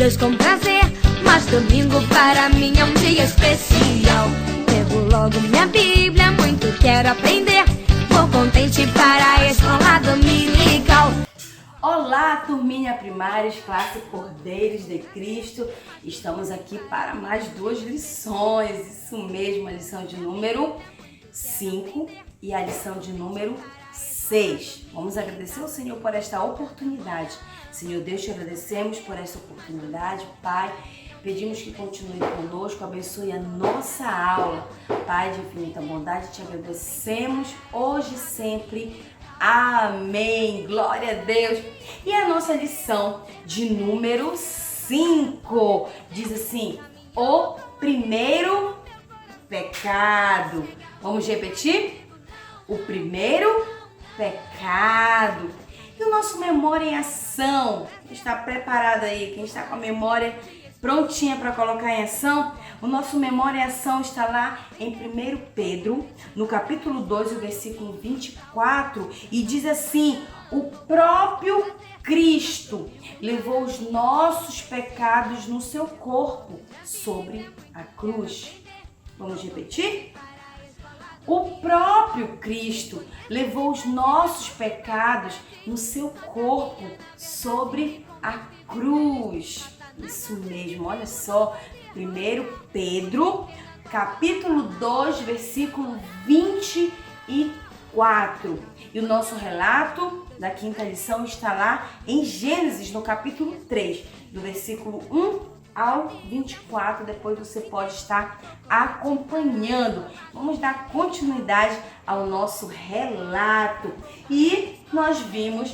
Deus com prazer, mas domingo para mim é um dia especial. Pego logo minha Bíblia, muito quero aprender. Vou contente para a escola dominical. Olá, turminha primários, classe Cordeiros de Cristo. Estamos aqui para mais 2 lições, isso mesmo, a lição de número 5 e a lição de número 6. Vamos agradecer ao Senhor por esta oportunidade. Senhor Deus, te agradecemos por esta oportunidade, Pai. Pedimos que continue conosco, abençoe a nossa aula. Pai de infinita bondade, te agradecemos hoje e sempre. Amém. Glória a Deus. E a nossa lição de número 5 diz assim: o primeiro pecado. Vamos repetir? O primeiro pecado. E o nosso memória em ação, quem está preparado aí, quem está com a memória prontinha para colocar em ação, o nosso memória em ação está lá em 1 Pedro, no capítulo 2, o versículo 24, e diz assim: o próprio Cristo levou os nossos pecados no seu corpo sobre a cruz. Vamos repetir? O próprio Cristo levou os nossos pecados no seu corpo sobre a cruz. Isso mesmo, olha só, 1 Pedro, capítulo 2, versículo 24. E o nosso relato da quinta lição está lá em Gênesis, no capítulo 3, do versículo 1 ao 24, depois você pode estar acompanhando. Vamos dar continuidade ao nosso relato. E nós vimos,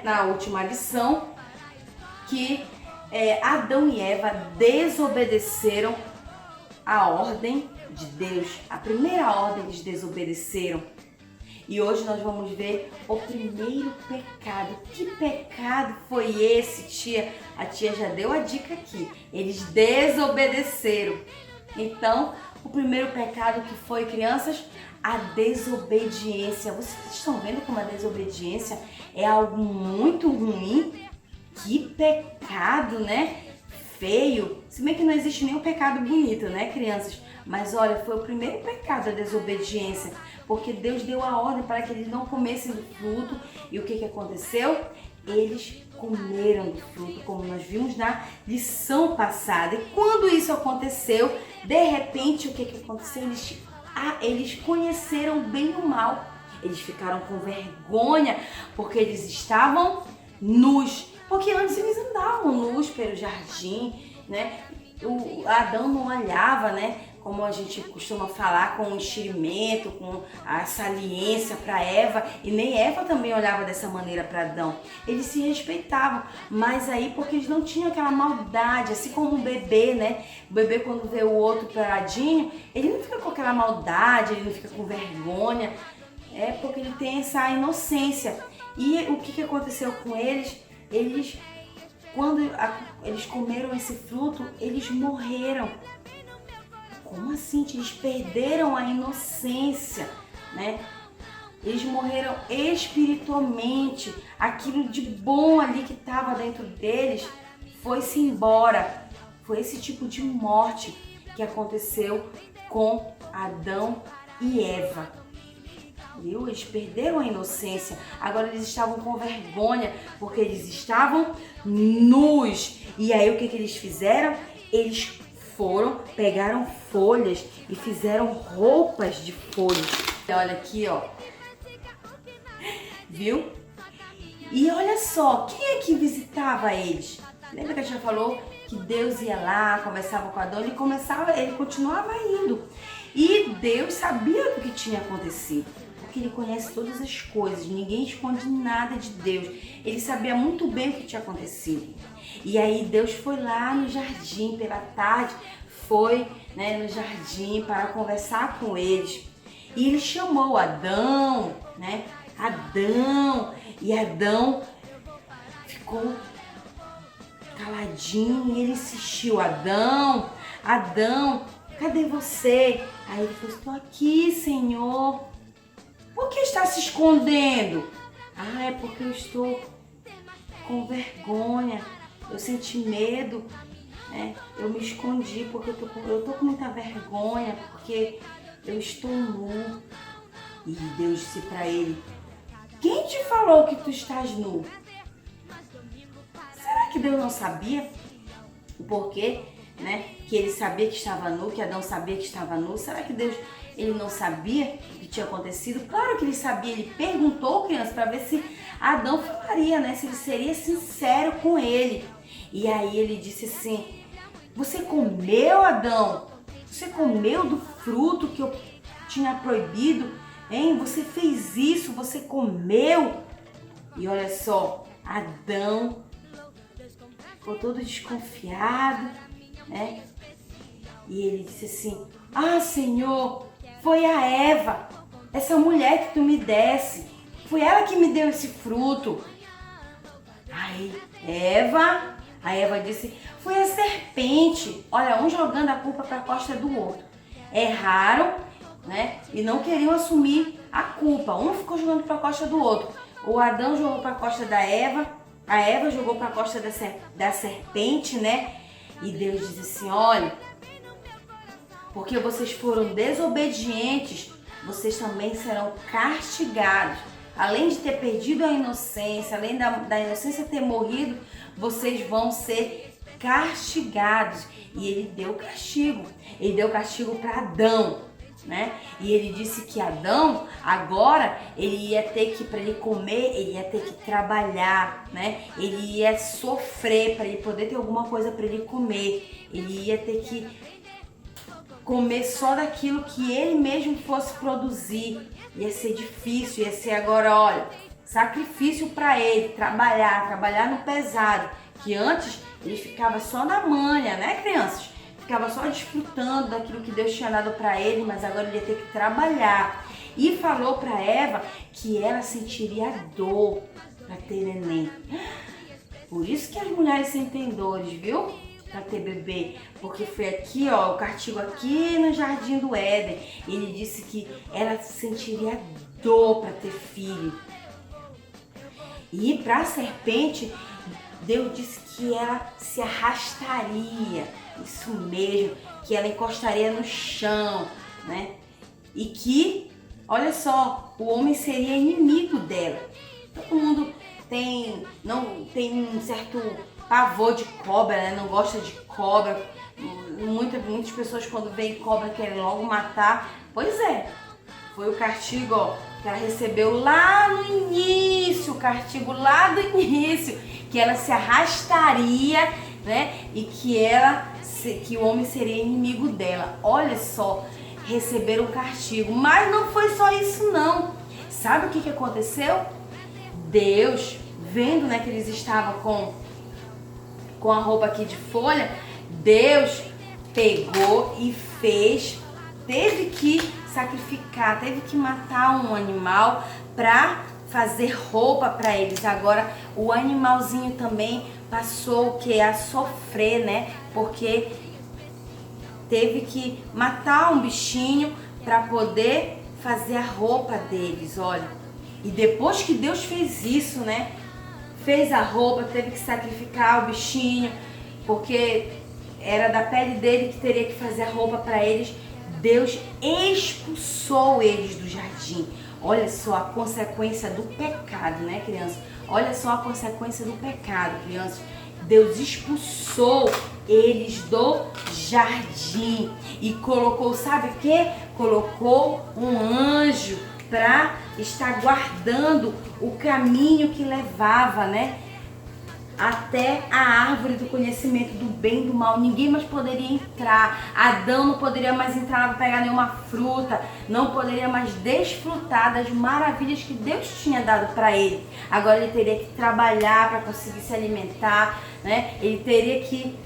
na última lição, que Adão e Eva desobedeceram a ordem de Deus. A primeira ordem eles desobedeceram. E hoje nós vamos ver o primeiro pecado. Que pecado foi esse, tia? A tia já deu a dica aqui. Eles desobedeceram. Então, o primeiro pecado que foi, crianças? A desobediência. Vocês estão vendo como a desobediência é algo muito ruim? Que pecado, né? Feio. Se bem que não existe nenhum pecado bonito, né, crianças? Mas olha, foi o primeiro pecado, a desobediência, porque Deus deu a ordem para que eles não comessem do fruto. E o que aconteceu? Eles comeram do fruto, como nós vimos na lição passada. E quando isso aconteceu, de repente, o que aconteceu? Eles conheceram bem o mal. Eles ficaram com vergonha, porque eles estavam nus. Porque antes eles andavam nus pelo jardim, né? O Adão não olhava, né? Como a gente costuma falar, com enxerimento, com a saliência para Eva. E nem Eva também olhava dessa maneira para Adão. Eles se respeitavam, mas aí porque eles não tinham aquela maldade, assim como um bebê, né? O bebê quando vê o outro peladinho, ele não fica com aquela maldade, ele não fica com vergonha. É porque ele tem essa inocência. E o que aconteceu com eles? Quando eles comeram esse fruto, eles morreram. Como assim? Eles perderam a inocência, né? Eles morreram espiritualmente. Aquilo de bom ali que estava dentro deles foi-se embora. Foi esse tipo de morte que aconteceu com Adão e Eva. Viu? Eles perderam a inocência. Agora eles estavam com vergonha porque eles estavam nus. E aí o que eles fizeram? Eles pegaram folhas e fizeram roupas de folhas. Olha aqui, ó. Viu? E olha só, quem é que visitava eles? Lembra que a gente já falou que Deus ia lá, conversava com Adão, ele continuava indo. E Deus sabia do que tinha acontecido, porque ele conhece todas as coisas, ninguém esconde nada de Deus. Ele sabia muito bem o que tinha acontecido. E aí Deus foi lá no jardim pela tarde, foi, no jardim para conversar com eles. E ele chamou Adão, Adão. E Adão ficou caladinho e ele insistiu: Adão, cadê você? Aí ele falou: estou aqui, Senhor. Por que está se escondendo? Ah, é porque eu estou com vergonha. eu senti medo, né? Eu me escondi porque eu tô com muita vergonha, porque eu estou nu. E Deus disse para ele: quem te falou que tu estás nu? Será que Deus não sabia o porquê, né? Que ele sabia que estava nu, que Adão sabia que estava nu? Será que Deus, ele não sabia o que tinha acontecido? Claro que ele sabia, ele perguntou, criança, para ver se Adão falaria, né? Se ele seria sincero com ele. E aí ele disse assim: você comeu, Adão? Você comeu do fruto que eu tinha proibido? Hein? Você fez isso, você comeu? E olha só, Adão ficou todo desconfiado, né? E ele disse assim: ah, Senhor, foi a Eva, essa mulher que tu me desse, foi ela que me deu esse fruto. Aí a Eva disse: foi a serpente. Olha, um jogando a culpa para a costa do outro. Erraram, né? E não queriam assumir a culpa. Um ficou jogando para a costa do outro. O Adão jogou para a costa da Eva, a Eva jogou para a costa da serpente, né? E Deus disse assim: olha, porque vocês foram desobedientes, vocês também serão castigados. Além de ter perdido a inocência, além da inocência ter morrido, vocês vão ser castigados. E ele deu castigo. Ele deu castigo para Adão, né? E ele disse que Adão, agora, ele ia ter que, para ele comer, ele ia ter que trabalhar, né? Ele ia sofrer para ele poder ter alguma coisa para ele comer. Ele ia ter que comer só daquilo que ele mesmo fosse produzir. Ia ser difícil, ia ser agora, olha, sacrifício para ele, trabalhar no pesado. Que antes ele ficava só na manha, né, crianças? Ficava só desfrutando daquilo que Deus tinha dado para ele, mas agora ele ia ter que trabalhar. E falou para Eva que ela sentiria dor para ter neném. Por isso que as mulheres sentem dores, viu? Para ter bebê, porque foi aqui, ó, o castigo aqui no Jardim do Éden. Ele disse que ela sentiria dor para ter filho. E para a serpente, Deus disse que ela se arrastaria, isso mesmo, que ela encostaria no chão, né? E que, olha só, o homem seria inimigo dela. Todo mundo tem um certo pavor de cobra, né? Não gosta de cobra. Muitas pessoas quando veem cobra querem logo matar. Pois é, foi o castigo, ó, que ela recebeu lá no início, o castigo lá do início, que ela se arrastaria, né? E que o homem seria inimigo dela. Olha só, receberam o castigo. Mas não foi só isso não. Sabe o que aconteceu? Deus, vendo, né, que eles estavam com a roupa aqui de folha, Deus pegou e teve que sacrificar, teve que matar um animal para fazer roupa para eles. Agora o animalzinho também passou o que? A sofrer, né? Porque teve que matar um bichinho para poder fazer a roupa deles, olha. E depois que Deus fez isso, né? Fez a roupa, teve que sacrificar o bichinho, porque era da pele dele que teria que fazer a roupa para eles. Deus expulsou eles do jardim. Olha só a consequência do pecado, né, criança? Olha só a consequência do pecado, crianças. Deus expulsou eles do jardim e colocou, sabe o que? Colocou um anjo para estar guardando o caminho que levava, né, até a árvore do conhecimento do bem e do mal. Ninguém mais poderia entrar. Adão não poderia mais entrar para pegar nenhuma fruta, não poderia mais desfrutar das maravilhas que Deus tinha dado para ele. Agora ele teria que trabalhar para conseguir se alimentar, né? Ele teria que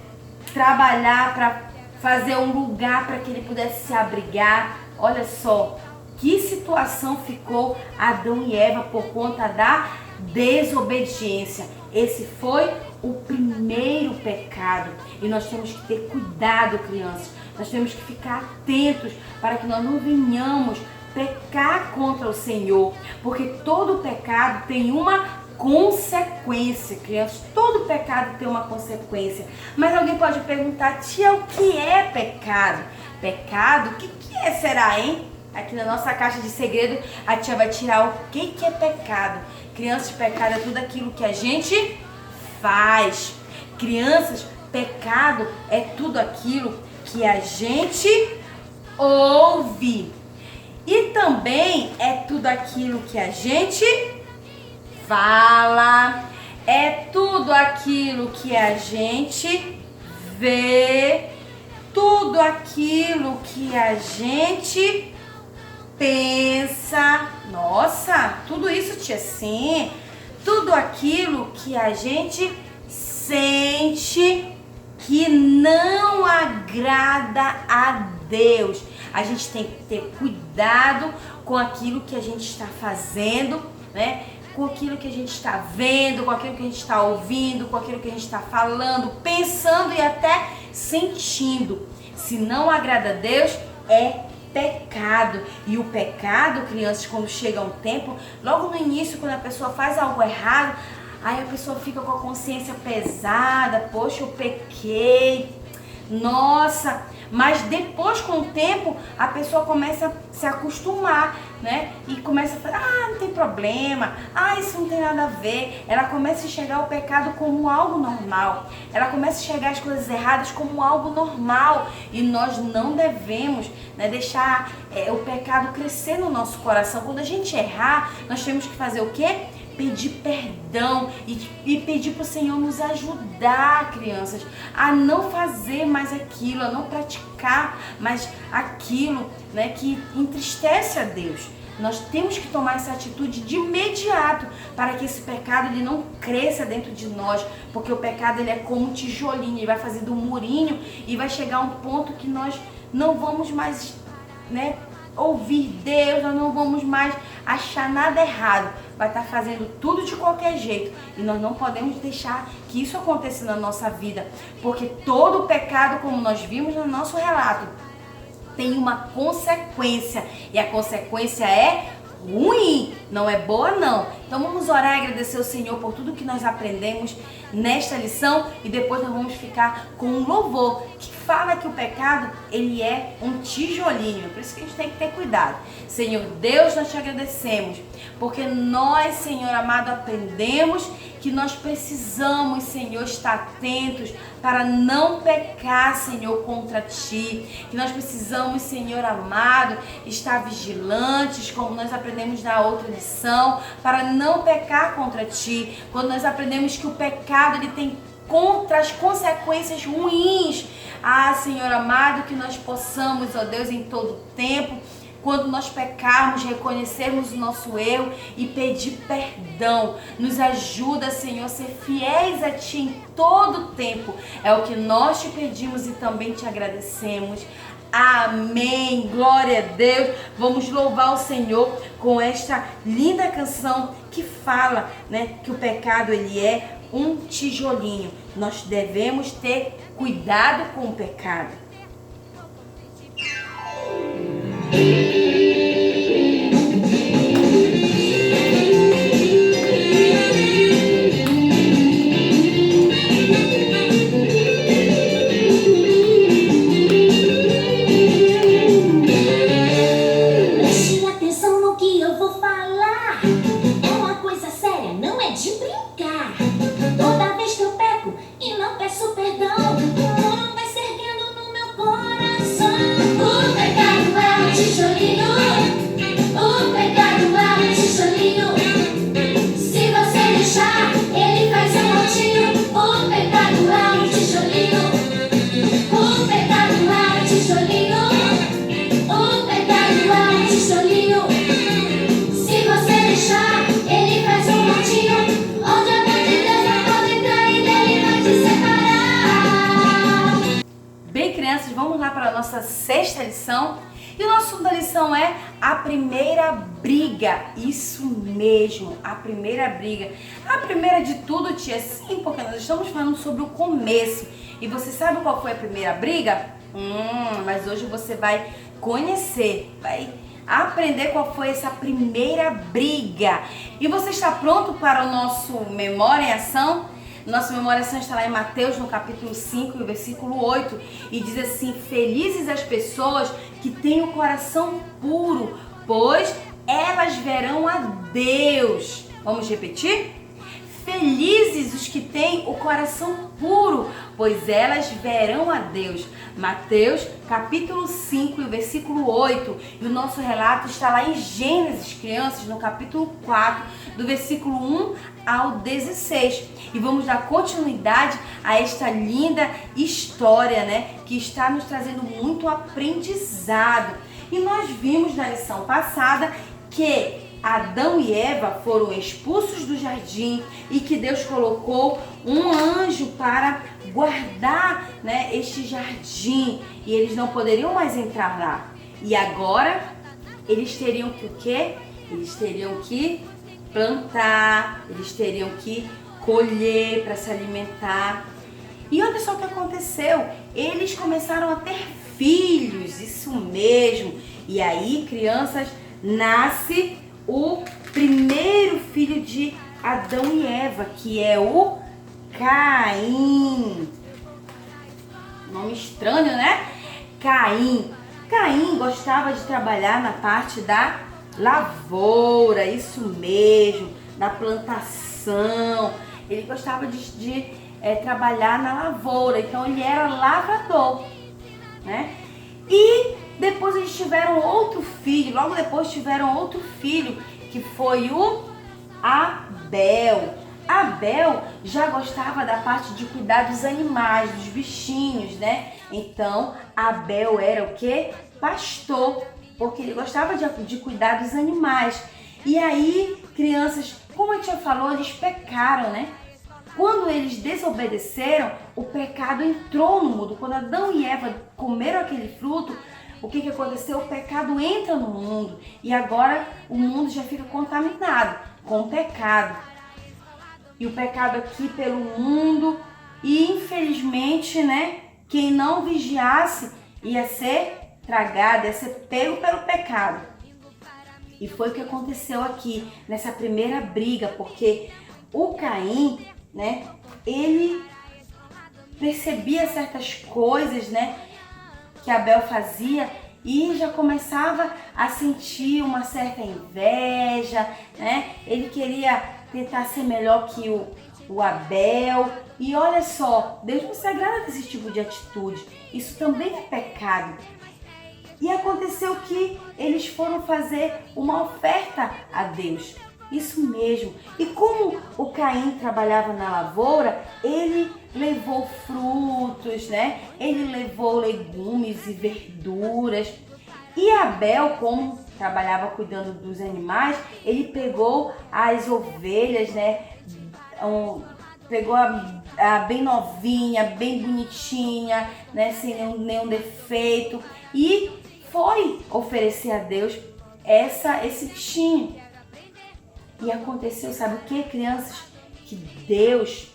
trabalhar para fazer um lugar para que ele pudesse se abrigar. Olha só que situação ficou Adão e Eva por conta da desobediência. Esse foi o primeiro pecado e nós temos que ter cuidado, crianças. Nós temos que ficar atentos para que nós não venhamos pecar contra o Senhor, porque todo pecado tem uma consequência, crianças. Todo pecado tem uma consequência. Mas alguém pode perguntar, tia, o que é pecado? Pecado? O que é, será, hein? Aqui na nossa caixa de segredo, a tia vai tirar o que é pecado. Crianças, pecado é tudo aquilo que a gente faz. Crianças, pecado é tudo aquilo que a gente ouve. E também é tudo aquilo que a gente fala. É tudo aquilo que a gente vê. Tudo aquilo que a gente pensa. Nossa, tudo isso, tia, sim. Tudo aquilo que a gente sente que não agrada a Deus. A gente tem que ter cuidado com aquilo que a gente está fazendo, né? Com aquilo que a gente está vendo, com aquilo que a gente está ouvindo, com aquilo que a gente está falando, pensando e até sentindo. Se não agrada a Deus, é pecado. E o pecado, crianças, quando chega um tempo, logo no início, quando a pessoa faz algo errado, aí a pessoa fica com a consciência pesada. Poxa, eu pequei. Nossa, mas depois, com o tempo, a pessoa começa a se acostumar, né? E começa a falar, não tem problema, isso não tem nada a ver. Ela começa a enxergar o pecado como algo normal. Ela começa a enxergar as coisas erradas como algo normal. E nós não devemos, né, deixar o pecado crescer no nosso coração. Quando a gente errar, nós temos que fazer o quê? Pedir perdão e pedir para o Senhor nos ajudar, crianças, a não fazer mais aquilo, a não praticar mais aquilo, né, que entristece a Deus. Nós temos que tomar essa atitude de imediato para que esse pecado ele não cresça dentro de nós, porque o pecado ele é como um tijolinho, ele vai fazendo um murinho e vai chegar a um ponto que nós não vamos mais, né, ouvir Deus, nós não vamos mais achar nada errado, vai estar fazendo tudo de qualquer jeito e nós não podemos deixar que isso aconteça na nossa vida, porque todo pecado, como nós vimos no nosso relato, tem uma consequência e a consequência é ruim, não é boa não. Então vamos orar e agradecer ao Senhor por tudo que nós aprendemos nesta lição e depois nós vamos ficar com um louvor que fala que o pecado ele é um tijolinho, por isso que a gente tem que ter cuidado. Senhor Deus, nós te agradecemos porque nós, Senhor amado, aprendemos que nós precisamos, Senhor, estar atentos para não pecar, Senhor, contra Ti. Que nós precisamos, Senhor amado, estar vigilantes, como nós aprendemos na outra lição, para não pecar contra Ti. Quando nós aprendemos que o pecado ele tem traz consequências ruins. Senhor amado, que nós possamos, ó Deus, em todo tempo, quando nós pecarmos, reconhecermos o nosso erro e pedir perdão. Nos ajuda, Senhor, a ser fiéis a Ti em todo o tempo. É o que nós te pedimos e também te agradecemos. Amém. Glória a Deus. Vamos louvar o Senhor com esta linda canção que fala, né, que o pecado ele é um tijolinho. Nós devemos ter cuidado com o pecado. Preste atenção no que eu vou falar. É uma coisa séria, não é de brincar. Toda vez que eu peco e não peço perdão, vai se erguendo no meu coração. O pecado é um tijolinho. O pecado é um tijolinho. Se você deixar, ele faz um montinho. O pecado é um tijolinho. O pecado é um tijolinho. O pecado é um tijolinho. Se você deixar, ele faz um montinho. Onde a mão de Deus não pode entrar e dele vai te separar. Bem, crianças, vamos lá para a nossa sexta lição. E o nosso assunto da lição é a primeira briga. Isso mesmo, a primeira briga. A primeira de tudo, tia, sim, porque nós estamos falando sobre o começo. E você sabe qual foi a primeira briga? Mas hoje você vai conhecer, vai aprender qual foi essa primeira briga. E você está pronto para o nosso Memória em Ação? Nossa Memória em Ação está lá em Mateus, no capítulo 5, no versículo 8, e diz assim: felizes as pessoas que têm o coração puro, pois elas verão a Deus. Vamos repetir? Felizes os que têm o coração puro, pois elas verão a Deus. Mateus, capítulo 5, e o versículo 8. E o nosso relato está lá em Gênesis, crianças, no capítulo 4, do versículo 1 ao 16. E vamos dar continuidade a esta linda história, né, que está nos trazendo muito aprendizado. E nós vimos na lição passada que Adão e Eva foram expulsos do jardim e que Deus colocou um anjo para guardar, né, este jardim, e eles não poderiam mais entrar lá. E agora eles teriam que o quê? Eles teriam que plantar, eles teriam que colher para se alimentar. E olha só o que aconteceu, eles começaram a ter filhos, isso mesmo. E aí, crianças, nasce o primeiro filho de Adão e Eva, que é o Caim. Nome estranho, né? Caim. Caim gostava de trabalhar na parte da lavoura, isso mesmo, da plantação. Ele gostava de trabalhar na lavoura, então ele era lavrador, né? E depois eles tiveram outro filho, logo depois tiveram outro filho, que foi o Abel. Abel já gostava da parte de cuidar dos animais, dos bichinhos, né? Então, Abel era o quê? Pastor, porque ele gostava de cuidar dos animais. E aí, crianças, como a tia falou, eles pecaram, né? Quando eles desobedeceram, o pecado entrou no mundo. Quando Adão e Eva comeram aquele fruto, o que aconteceu? O pecado entra no mundo e agora o mundo já fica contaminado com o pecado. E o pecado aqui pelo mundo, e infelizmente, né, quem não vigiasse ia ser tragado, ia ser pego pelo pecado. E foi o que aconteceu aqui nessa primeira briga, porque o Caim, né, ele percebia certas coisas, né, que Abel fazia e já começava a sentir uma certa inveja, né? Ele queria tentar ser melhor que o Abel. E olha só, Deus não se agrada desse tipo de atitude. Isso também é pecado. E aconteceu que eles foram fazer uma oferta a Deus. Isso mesmo. E como o Caim trabalhava na lavoura, ele levou frutos, né? Ele levou legumes e verduras. E Abel, como trabalhava cuidando dos animais, ele pegou as ovelhas, né? Pegou a bem novinha, bem bonitinha, né? Sem nenhum defeito. E foi oferecer a Deus esse bichinho. E aconteceu, sabe o que, crianças? Que Deus,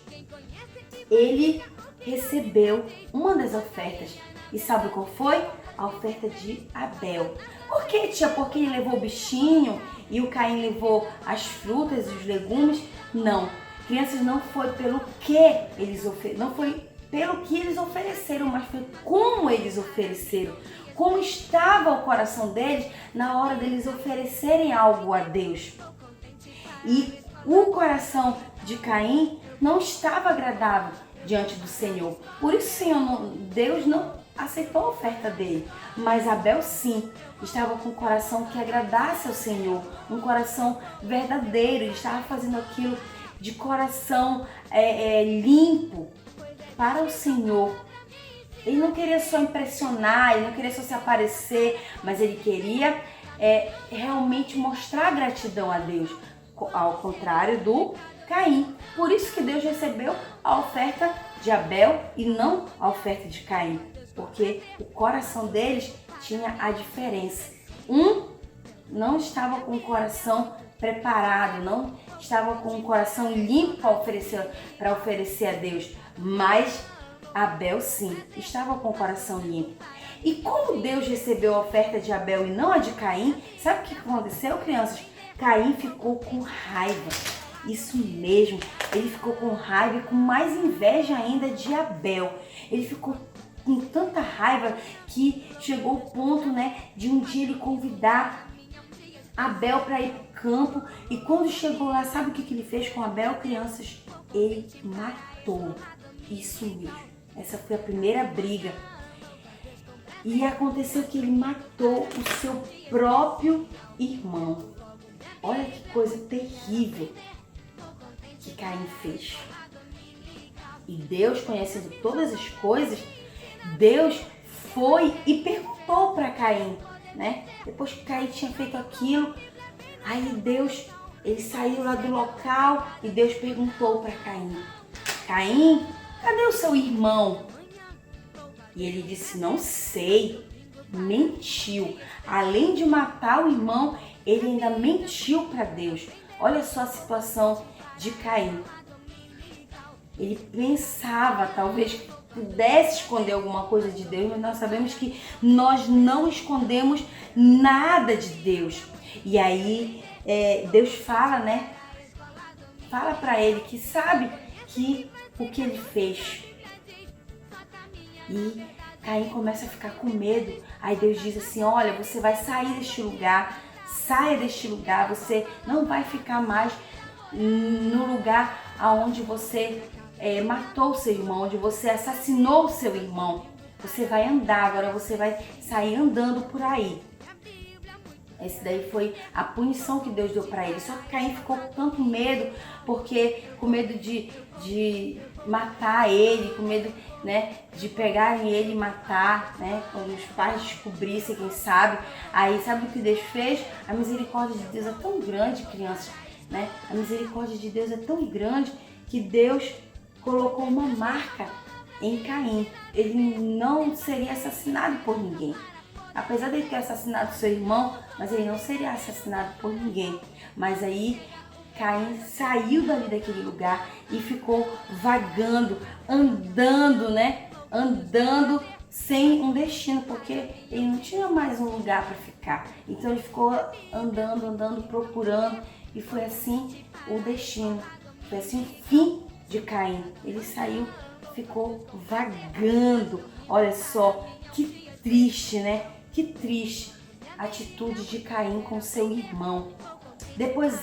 ele recebeu uma das ofertas. E sabe qual foi? A oferta de Abel. Por que, tia? Porque ele levou o bichinho e o Caim levou as frutas e os legumes? Não. Crianças, não foi pelo que eles não foi pelo que eles ofereceram, mas foi como eles ofereceram. Como estava o coração deles na hora deles oferecerem algo a Deus. E o coração de Caim não estava agradável diante do Senhor. Por isso, Deus não aceitou a oferta dele. Mas Abel sim, estava com um coração que agradasse ao Senhor. Um coração verdadeiro. Ele estava fazendo aquilo de coração limpo para o Senhor. Ele não queria só impressionar, ele não queria só se aparecer, mas ele queria realmente mostrar gratidão a Deus. Ao contrário do Caim. Por isso que Deus recebeu a oferta de Abel e não a oferta de Caim. Porque o coração deles tinha a diferença. Um não estava com o coração preparado, não estava com o coração limpo para oferecer a Deus. Mas Abel sim, estava com o coração limpo. E como Deus recebeu a oferta de Abel e não a de Caim, sabe o que aconteceu, crianças? Caim ficou com raiva. Isso mesmo, ele ficou com raiva e com mais inveja ainda de Abel. Ele ficou com tanta raiva que chegou o ponto, né, de um dia ele convidar Abel para ir pro campo. E quando chegou lá, sabe o que ele fez com Abel, crianças? Ele matou. Isso mesmo. Essa foi a primeira briga. E aconteceu que ele matou o seu próprio irmão. Olha que coisa terrível que Caim fez. E Deus, conhecendo todas as coisas, Deus foi e perguntou para Caim, né? Depois que Caim tinha feito aquilo, aí Deus, ele saiu lá do local e Deus perguntou para Caim: Caim, cadê o seu irmão? E ele disse: não sei. Mentiu. Além de matar o irmão, ele ainda mentiu para Deus. Olha só a situação de Caim. Ele pensava, talvez pudesse esconder alguma coisa de Deus, mas nós sabemos que nós não escondemos nada de Deus. E aí Deus fala, né? Fala para ele que sabe que o que ele fez. E Caim começa a ficar com medo. Aí Deus diz assim: olha, você vai sair deste lugar, saia deste lugar, você não vai ficar mais no lugar aonde você matou o seu irmão, onde você assassinou o seu irmão. Você vai andar, agora você vai sair andando por aí. Essa daí foi a punição que Deus deu para ele. Só que Caim ficou com tanto medo, porque com medo de matar ele, com medo, né, de pegarem ele e matar, né, quando os pais descobrissem, quem sabe. Aí sabe o que Deus fez? A misericórdia de Deus é tão grande, crianças, né? A misericórdia de Deus é tão grande que Deus colocou uma marca em Caim. Ele não seria assassinado por ninguém. Apesar de ele ter assassinado seu irmão, mas ele não seria assassinado por ninguém. Mas aí Caim saiu dali daquele lugar e ficou vagando, andando, né? Andando sem um destino, porque ele não tinha mais um lugar para ficar. Então ele ficou andando, procurando, e foi assim o destino. Foi assim o fim de Caim. Ele saiu, ficou vagando. Olha só, que triste, né? Que triste a atitude de Caim com seu irmão. Depois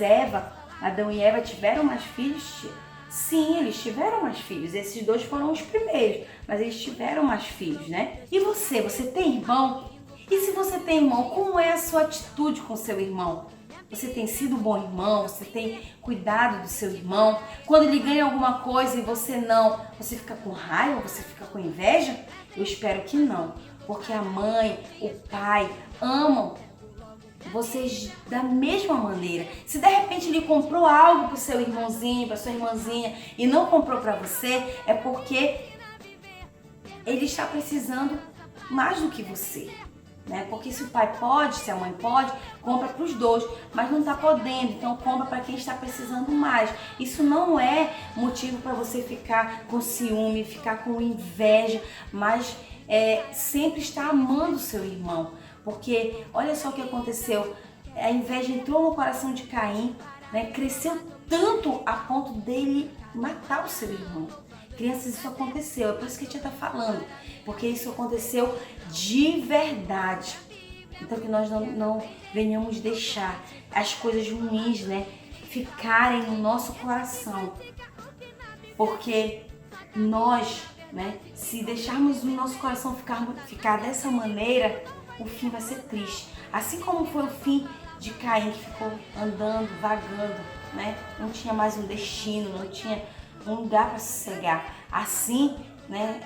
Adão e Eva tiveram mais filhos? Sim, eles tiveram mais filhos. Esses dois foram os primeiros, mas eles tiveram mais filhos, né? E você tem irmão? E se você tem irmão, como é a sua atitude com seu irmão? Você tem sido um bom irmão? Você tem cuidado do seu irmão? Quando ele ganha alguma coisa e você não, você fica com raiva? Você fica com inveja? Eu espero que não, porque a mãe, o pai amam vocês da mesma maneira. Se de repente ele comprou algo para o seu irmãozinho, para sua irmãzinha e não comprou para você, é porque ele está precisando mais do que você, né? Porque se o pai pode, se a mãe pode, compra para os dois, mas não está podendo, então compra para quem está precisando mais. Isso não é motivo para você ficar com ciúme, ficar com inveja, mas sempre estar amando o seu irmão. Porque olha só o que aconteceu, a inveja entrou no coração de Caim, né? Cresceu tanto a ponto dele matar o seu irmão. Crianças, isso aconteceu, é por isso que a tia está falando, porque isso aconteceu de verdade. Então que nós não venhamos deixar as coisas ruins, né, ficarem no nosso coração, porque nós, né, se deixarmos o nosso coração ficar dessa maneira, o fim vai ser triste. Assim como foi o fim de Caim, que ficou andando, vagando, né? Não tinha mais um destino, não tinha um lugar para sossegar. Assim, né?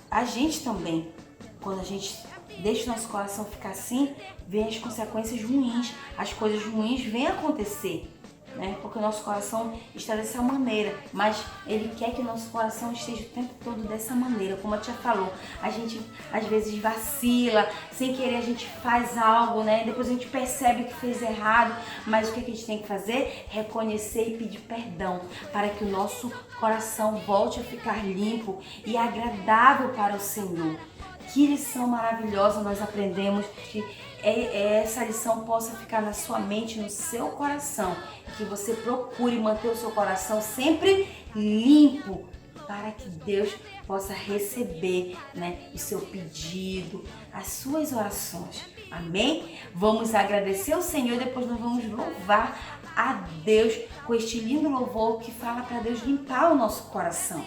A gente também, quando a gente deixa o nosso coração ficar assim, vem as consequências ruins. As coisas ruins vêm acontecer, né? Porque o nosso coração está dessa maneira, mas Ele quer que o nosso coração esteja o tempo todo dessa maneira. Como a tia falou, a gente às vezes vacila, sem querer a gente faz algo, né? Depois a gente percebe que fez errado, mas o que a gente tem que fazer? Reconhecer e pedir perdão, para que o nosso coração volte a ficar limpo e agradável para o Senhor. Que lição maravilhosa nós aprendemos, que essa lição possa ficar na sua mente, no seu coração, que você procure manter o seu coração sempre limpo, para que Deus possa receber, o seu pedido, as suas orações. Amém? Vamos agradecer ao Senhor e depois nós vamos louvar a Deus com este lindo louvor que fala para Deus limpar o nosso coração.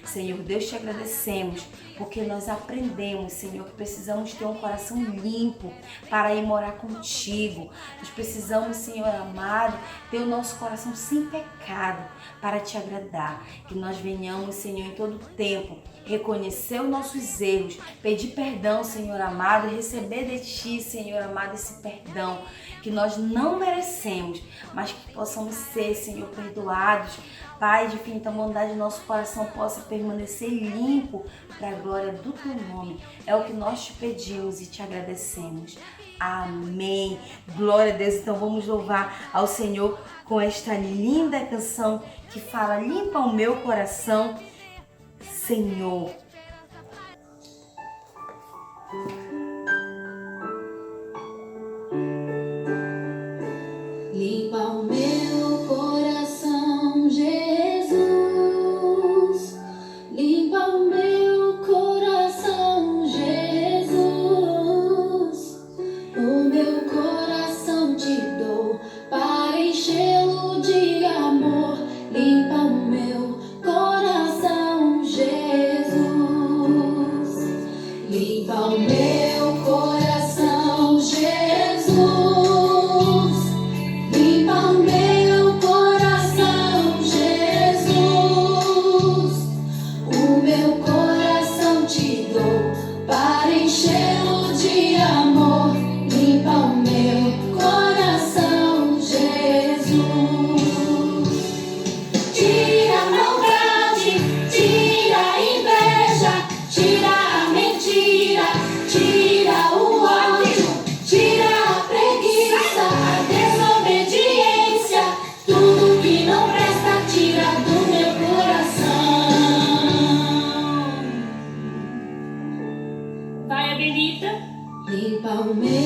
Senhor Deus, te agradecemos porque nós aprendemos, Senhor, que precisamos ter um coração limpo para ir morar contigo. Nós precisamos, Senhor amado, ter o nosso coração sem pecado para te agradar. Que nós venhamos, Senhor, em todo tempo reconhecer os nossos erros, pedir perdão, Senhor amado, e receber de ti, Senhor amado, esse perdão que nós não merecemos, mas que possamos ser, Senhor, perdoados. Pai de infinita bondade, nosso coração possa permanecer limpo para a glória do teu nome. É o que nós te pedimos e te agradecemos. Amém. Glória a Deus. Então vamos louvar ao Senhor com esta linda canção que fala: limpa o meu coração, Senhor. Limpa o meu coração, Jesus. Limpa o meu coração, Jesus. O meu coração te dou para enchê-lo de amor. Limpa o meu coração, Jesus. Limpa o meu coração, Jesus. Limpa o meu coração, Jesus. O meu coração te dou para enchê-lo de amor. Limpa o meu coração, Jesus. Tira a maldade, tira a inveja, tira a mentira, tira o ódio, tira a preguiça, a desobediência, tudo que não presta, tira do meu coração. Vai, Benita. Limpa o meu